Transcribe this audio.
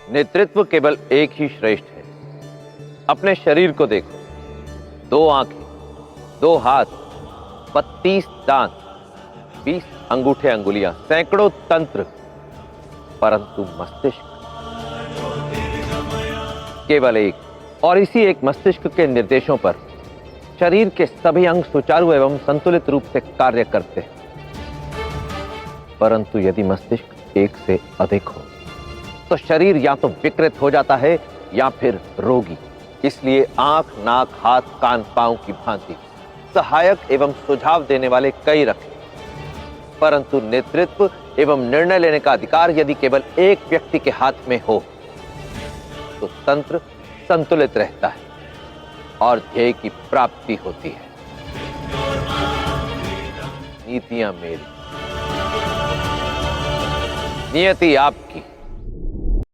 नेतृत्व केवल एक ही श्रेष्ठ है। अपने शरीर को देखो, 2 आंखें, 2 हाथ, 32 दांत, 20 अंगूठे अंगुलियां, सैकड़ों तंत्र, परंतु मस्तिष्क केवल एक। और इसी एक मस्तिष्क के निर्देशों पर शरीर के सभी अंग सुचारू एवं संतुलित रूप से कार्य करते हैं। परंतु यदि मस्तिष्क एक से अधिक हो तो शरीर या तो विकृत हो जाता है या फिर रोगी। इसलिए आंख, नाक, हाथ, कान, पांव की भांति सहायक एवं सुझाव देने वाले कई रखें, परंतु नेतृत्व एवं निर्णय लेने का अधिकार यदि केवल एक व्यक्ति के हाथ में हो तो तंत्र संतुलित रहता है और ध्येय की प्राप्ति होती है। नीतियां मेरी, नियति आपकी।